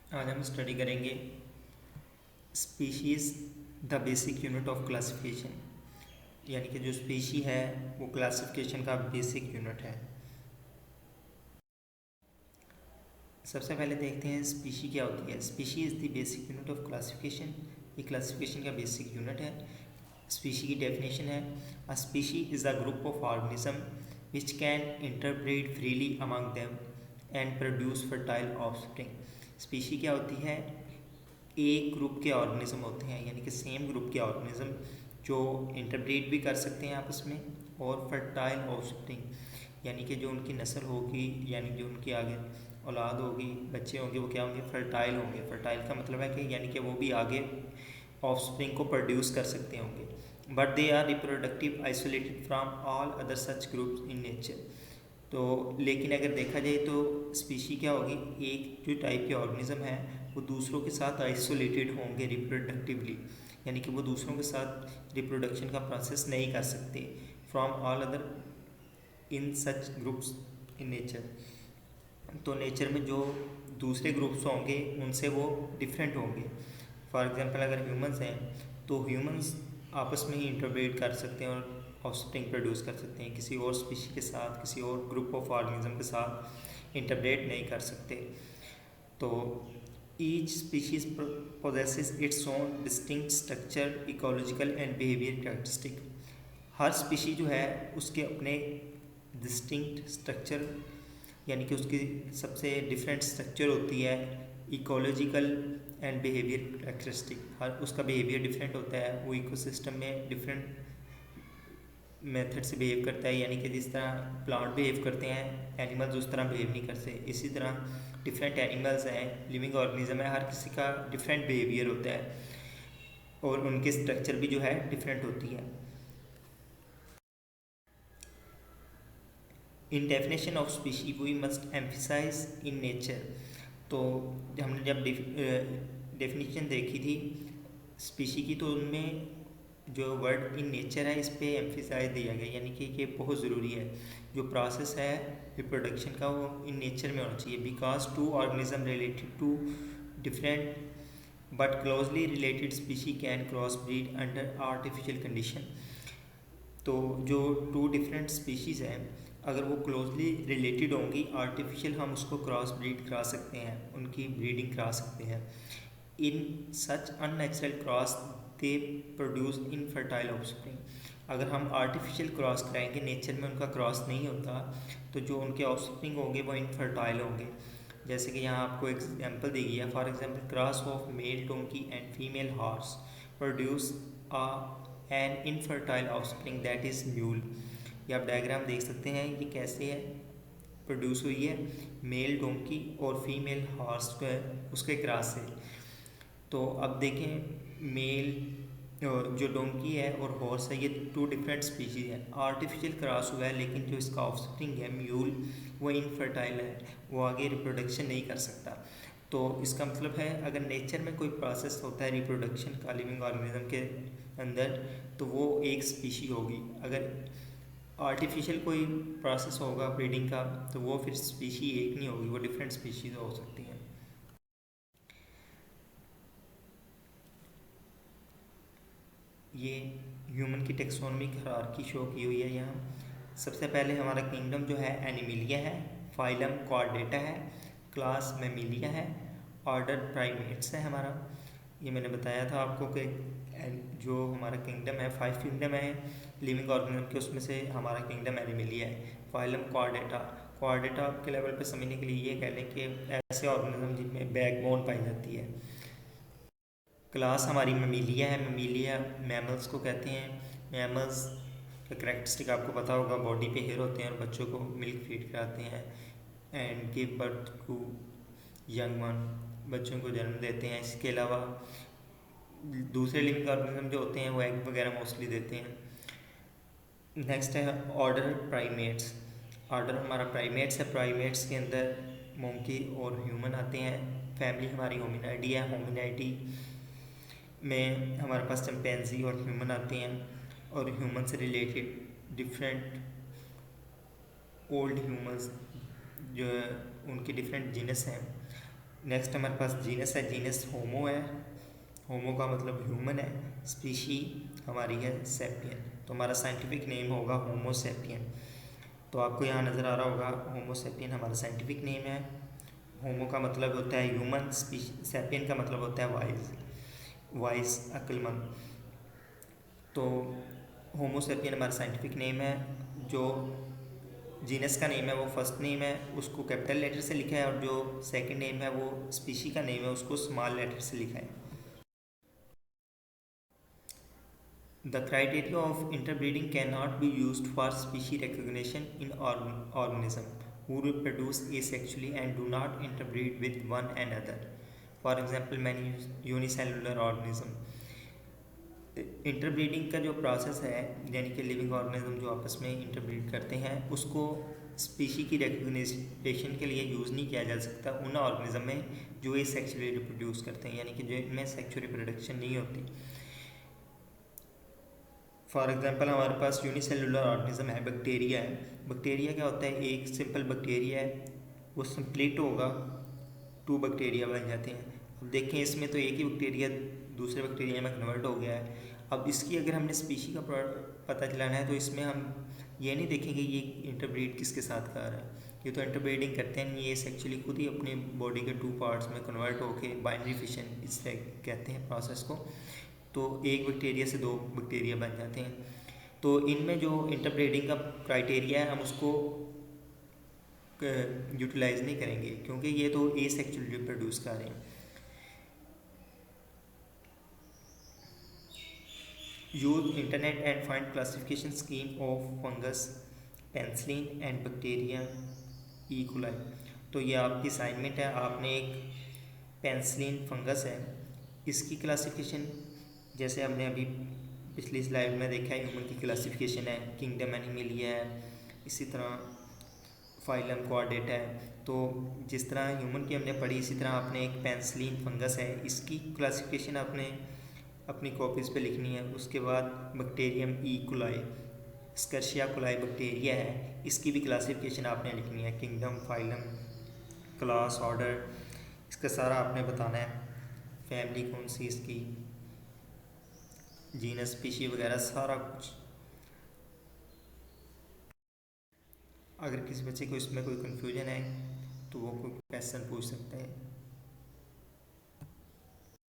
आज हम स्टडी करेंगे species the basic unit of classification. यानी कि जो स्पीशी है वो क्लासिफिकेशन का बेसिक यूनिट है। सबसे पहले देखते हैं स्पीशी क्या होती है। Species is the basic unit of classification. ये क्लासिफिकेशन का बेसिक यूनिट है। स्पीशी की डेफिनेशन है, अ species is a group of organism which can interbreed freely among them and produce fertile offspring. Species क्या होती है? एक ग्रुप के ऑर्गेनिज्म होते हैं, यानी कि सेम ग्रुप के ऑर्गेनिज्म जो इंटरब्रीड भी कर सकते हैं आपस में, और फर्टाइल ऑफस्प्रिंग यानी कि जो उनकी नस्ल होगी, यानी जो उनकी आगे औलाद होगी, बच्चे होंगे, वो क्या होंगे? फर्टाइल होंगे। फर्टाइल का मतलब है कि यानी कि वो भी आगे ऑफस्प्रिंग को प्रोड्यूस कर सकते होंगे। But they are reproductive isolated from all other such groups in nature. तो लेकिन अगर देखा जाए तो स्पीशी क्या होगी? एक जो टाइप के ऑर्गेनिज्म है वो दूसरों के साथ आइसोलेटेड होंगे रिप्रोडक्टिवली, यानी कि वो दूसरों के साथ रिप्रोडक्शन का प्रोसेस नहीं कर सकते from all other in such groups in nature. तो नेचर में जो दूसरे ग्रुप्स होंगे उनसे वो डिफरेंट होंगे। फॉर एग्जांपल अगर ह्यूमंस हैं तो ह्यूमंस आपस में ही इंटरब्रीड कर सकते हैं और ऑफस्प्रिंग प्रोड्यूस कर सकते हैं, किसी और स्पीशी के साथ, किसी और ग्रुप ऑफ ऑर्गेनिज्म के साथ इंटरब्रीड नहीं कर सकते। तो each species possesses its own distinct structure, ecological and behavior characteristic। Her species जो है उसके अपने डिस्टिंक्ट स्ट्रक्चर, यानी कि उसकी सबसे डिफरेंट स्ट्रक्चर होती है। इकोलॉजिकल एंड बिहेवियर करेक्टरिस्टिक, हर उसका बिहेवियर डिफरेंट होता है, वो इकोसिस्टम में डिफरेंट मेथड से बिहेव करता है। यानी कि जिस तरह प्लांट बिहेव करते हैं, एनिमल्स उस तरह बिहेव नहीं करते। इसी तरह डिफरेंट एनिमल्स हैं, लिविंग ऑर्गेनिज्म है, हर किसी का डिफरेंट बिहेवियर होता है और उनकी स्ट्रक्चर भी जो है डिफरेंट होती है। In definition of species we must emphasise in nature. तो हमने जब डेफिनेशन देखी थी स्पीशी की, तो उनमें जो वर्ड इन नेचर है इस पे एम्फिसाइज दिया गया, यानी कि ये बहुत ज़रूरी है। जो प्रोसेस है रिप्रोडक्शन का वो इन नेचर में होना चाहिए, because two organism related to different but closely related species can cross breed under artificial condition. तो जो टू डिफरेंट स्पीशीज़ हैं अगर वो क्लोजली रिलेटेड होंगी, आर्टिफिशियल हम उसको क्रॉस ब्रीड करा सकते हैं, उनकी ब्रीडिंग करा सकते हैं। In such unnatural cross they produce infertile offspring. अगर हम आर्टिफिशियल क्रॉस कराएंगे, नेचर में उनका क्रॉस नहीं होता, तो जो उनके ऑफस्प्रिंग होंगे वो इनफर्टाइल होंगे। जैसे कि यहाँ आपको एग्जांपल दी गई है, for example cross of male donkey and female horse produce a an infertile offspring that is mule. ये आप डायग्राम देख सकते हैं ये कैसे है प्रोड्यूस हुई है, मेल डोंकी और फीमेल हॉर्स जो है उसके क्रॉस से। तो अब देखें, मेल जो डोंकी है और हॉर्स है ये टू डिफरेंट स्पीशीज़ हैं, आर्टिफिशियल क्रॉस हुआ है, लेकिन जो इसका ऑफस्प्रिंग है म्यूल वो इनफर्टाइल है, वो आगे रिप्रोडक्शन नहीं कर सकता। तो इसका मतलब है अगर नेचर में कोई प्रोसेस होता है रिप्रोडक्शन का लिविंग ऑर्गेनिज्म के अंदर, तो वो एक स्पीशी होगी। अगर आर्टिफिशियल कोई प्रोसेस होगा ब्रीडिंग का, तो वो फिर स्पीशी एक नहीं होगी, वो डिफरेंट स्पीशीज हो सकती हैं। ये ह्यूमन की टेक्सोनॉमिक हायरार्की शो की हुई है यहाँ। सबसे पहले हमारा किंगडम जो है एनिमिलिया है, फाइलम कॉर्डेटा है, क्लास मेमिलिया है, ऑर्डर प्राइमेट्स है हमारा। ये मैंने बताया था आपको कि जो हमारा किंगडम है, 5 किंगडम है लिविंग ऑर्गेनिज्म के, उसमें से हमारा किंगडम एनिमिलिया है। फाइलम कॉर्डेटा, कॉर्डेटा के लेवल पे समझने के लिए ये कह लें कि ऐसे ऑर्गेनिज्म जिनमें बैकबोन पाई जाती है। क्लास हमारी मेमिलिया है, मेमिलिया मैमल्स को कहते हैं। मैमल्स का करेक्टरिस्टिक आपको पता होगा, बॉडी पे हेयर होते हैं और बच्चों को मिल्क फीड कराते हैं and give birth to young one, बच्चों को जन्म देते हैं। इसके अलावा दूसरे लिविंग ऑर्गेनिज्म जो होते हैं वो एग वगैरह मोस्टली देते हैं। नेक्स्ट है ऑर्डर प्राइमेट्स। ऑर्डर हमारा प्राइमेट्स है, प्राइमेट्स के अंदर मोंकी और ह्यूमन आते हैं। फैमिली हमारी होमिनाइडी है, होमिनाइडी में हमारे पास चिंपैंजी और ह्यूमन आते हैं, और ह्यूमन से रिलेटेड डिफरेंट ओल्ड ह्यूमंस जो है उनके डिफरेंट जीनस हैं। नेक्स्ट हमारे पास जीनस है, जीनस होमो है, होमो का मतलब ह्यूमन है, स्पीशी हमारी है सेपियन, तो हमारा साइंटिफिक नेम होगा होमो सेपियन। तो आपको यहाँ नज़र आ रहा होगा होमो सेपियन हमारा साइंटिफिक नेम है। होमो का मतलब होता है ह्यूमन, सेपियन का मतलब होता है वाइज, वाइज अक्लमंद। तो होमो सेपियन हमारा साइंटिफिक नेम है। जो जीनस का नेम है वो फर्स्ट नेम है, उसको कैपिटल लेटर से लिखा है, और जो सेकंड नेम है वो स्पीशी का नेम है, उसको स्मॉल लेटर से लिखा है। The criteria of interbreeding cannot be used for species recognition in organisms who reproduce asexually and do not interbreed with one another. For example, many unicellular organisms. Interbreeding का जो process है, यानी कि living organism जो आपस में interbreed करते हैं, उसको स्पीशी की रिकग्निशन के लिए यूज़ नहीं किया जा सकता उन ऑर्गेनिज्म में जो ये सेक्सुअली रिप्रोड्यूस करते हैं, यानी कि जो इनमें सेक्सुअल रिप्रोडक्शन नहीं होती। फॉर एग्जांपल हमारे पास यूनिसेलुलर ऑर्गेनिज्म है, बैक्टीरिया है। बैक्टीरिया क्या होता है, एक सिंपल बैक्टीरिया है, वो स्प्लिट होगा, 2 बैक्टीरिया बन जाते हैं। अब देखें इसमें तो एक ही बैक्टीरिया दूसरे बैक्टीरिया में कन्वर्ट हो गया है। अब इसकी अगर हमने स्पीशी का पता चलाना है तो इसमें हम ये नहीं देखेंगे ये इंटरब्रीड किसके साथ कर रहा है, ये तो इंटरब्रीडिंग करते हैं, ये एक्चुअली खुद ही अपनी बॉडी के 2 पार्ट्स में कन्वर्ट होके बाइनरी फिशन इससे कहते हैं प्रोसेस को, तो एक बैक्टीरिया से 2 बैक्टीरिया बन जाते हैं। तो इनमें जो इंटरब्रीडिंग का क्राइटेरिया है हम उसको यूटिलाइज नहीं करेंगे, क्योंकि ये तो एसेक्सुअली रिप्रोड्यूस कर रहे हैं। Use internet and find classification scheme of fungus, penicillin and bacteria E coli. तो ये आपकी असाइनमेंट है, आपने एक पेंसिलिन फंगस है, इसकी क्लासिफिकेशन जैसे हमने अभी पिछली स्लाइड में देखा है, ह्यूमन की क्लासिफिकेशन है, किंगडम एनिमलिया है, इसी तरह फाइलम क्वाड्रेटा है। तो जिस तरह ह्यूमन की हमने पढ़ी, इसी तरह आपने एक पेंसिलिन फंगस है, इसकी क्लासिफिकेशन आपने अपनी कॉपीज़ पे लिखनी है। उसके बाद bacterium E coli, Escherichia coli bacteria है, इसकी भी क्लासिफिकेशन आपने लिखनी है, किंगडम, फाइलम, क्लास, ऑर्डर, इसका सारा आपने बताना है, फैमिली कौन सी इसकी, जीनस, स्पीशी वगैरह सारा कुछ। अगर किसी बच्चे को इसमें कोई कन्फ्यूजन है तो वो कोई क्वेश्चन पूछ सकते हैं।